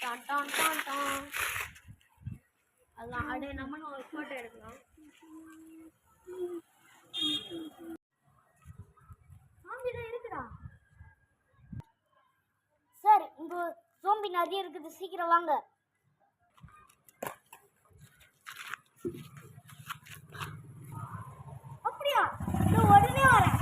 Don Don Don Don. அதான் அப்படியே நம்மளும் ஒரு ஃபோட்டோ எடுக்கலாம். இருக்குடா சார், இங்க ஜோம்பி நிறைய இருக்குது, சீக்கிரம் வாங்க. அப்படியா? உடனே வரேன்.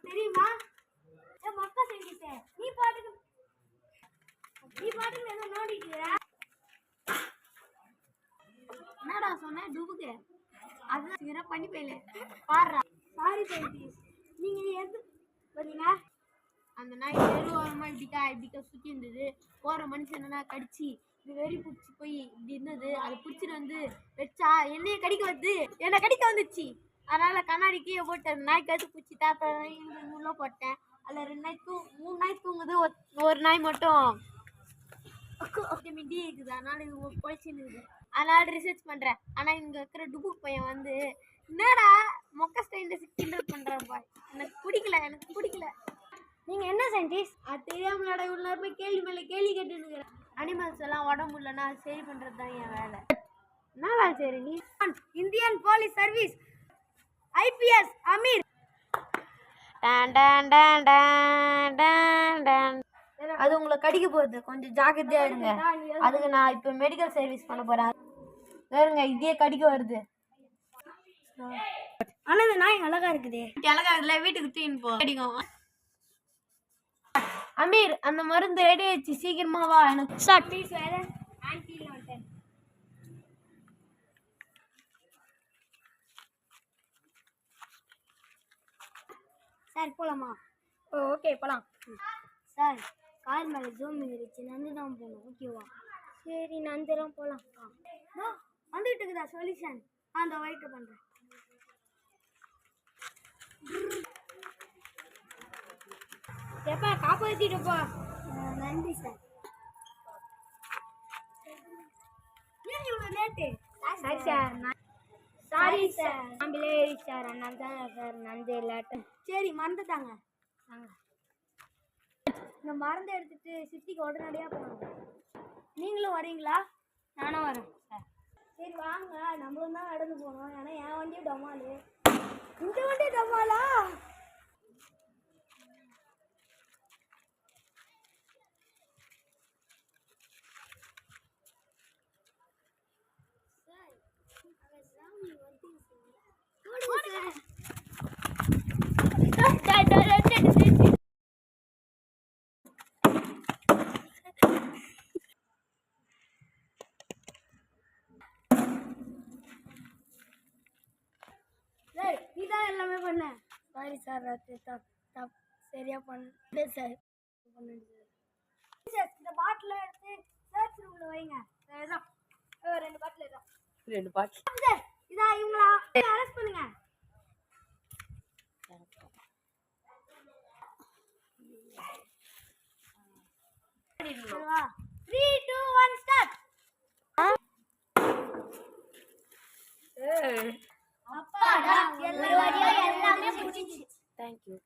தெரியுமா? மக்கா செஞ்சுட்ட நீ பாட்டுக்கு ஏதோ நோண்டிட்டு என்னடா சொன்ன டுபுக்கு அதுதான் பண்ணி போயில பாடுறா. சாரி சயின்டிஸ்ட், நீங்க எது பார்த்தீங்க? அந்த நாய் தெருவோரமா இப்படிக்கா சுற்றி இருந்தது. போகிற மனுஷனா கடிச்சு இது வெறி பிடிச்சி போய் இப்படி இருந்தது. அதை பிடிச்சிட்டு வந்து வச்சா என்னைய கடிக்க வந்துச்சு. அதனால கண்ணாடி கீழே போட்டு அந்த நாய் கற்று பிடிச்சி தாத்தா உள்ள போட்டேன். அதில் 3 நாய் தூங்குது, ஒரு நாய் மட்டும் விட்டமின் டி இருக்குது. அதனால இது பொழைச்சின்னு இருக்குது. அதனால ரிசர்ச் பண்ணுறேன். ஆனால் இங்கே இருக்கிற டுபுக் பையன் வந்து என்னடா மொக்க ஸ்டைலில் கிண்டல் பண்ணுறப்பா, எனக்கு பிடிக்கல. நீங்க என்ன சயின்டிஸ்ட்? அது தெரியாமலோட உள்ள போய் கேள்வி மேலே கேள்வி கேட்டுன்னு அனிமல்ஸ் எல்லாம் உடம்பு இல்லைன்னா அது சரி பண்ணுறது தான் என் வேலை. என்ன வேலை சரி நீ? Indian police service IPS Ameer. அது உங்களை கடிக்க போகுது, கொஞ்சம் ஜாக்கிரதையா இருங்க. அதுக்கு நான் இப்போ மெடிக்கல் சர்வீஸ் பண்ண போறேன். வேறுங்க இதே கடிக்க வருது. ஆனா இந்த நாய் அழகா இருக்குது. அழகா இருக்குல்ல, வீட்டுக்கு தூக்கின்னு போ கடிக்கும். அமீர், அந்த மருந்து ரெடி ஆயிடுச்சு, சீக்கிரமா வா. எனக்கு சார் ப்ளீஸ் வேற ஆன்டில வந்துட்டேன். சார் போலாமா? ஓகே போலாம். சார் கால் மேலே ஜூம் இருந்துச்சு, நந்து தான் போகணும். ஓகேவா? சரி நந்துலாம் போகலாம். வந்துட்டு இருக்குதா சொல்யூஷன்? அந்த வெயிட் பண்ணுறேன். எப்பா காப்பாற்றிட்டுப்பா. நன்றி சார். ஏன் இவ்வளோ late? Sorry sir, sorry sir. நம்பளே சார், அதனால தான் சார் நன்றி லேட்டு. சரி மறந்துட்டாங்க. இந்த மருந்து எடுத்துட்டு சிட்டிக்கு உடனடியாக போகணும். நீங்களும் வரீங்களா? நானும் வரேன் சார். சரி வாங்க, நம்மளும் தான் நடந்து போகணும். ஏன்னா என் வண்டியும் டமாலு. இந்த வண்டி டமாலா? நீதான் எல்லாமே பண்ண. சாரி சார், தப் சரியா பண்ண சார். இந்த பாட்டில் எடுத்து சர்ச் ரூம்ல வைங்க. 2 பாட்டில் இதான். 2 பாட்டில் சார் இதா இவங்களா அரெஸ்ட் பண்ணுங்க. சரிவா? 3 2 1 ஸ்டார்ட். அப்பாடா எல்லாமே முடிஞ்சிச்சு. Thank you.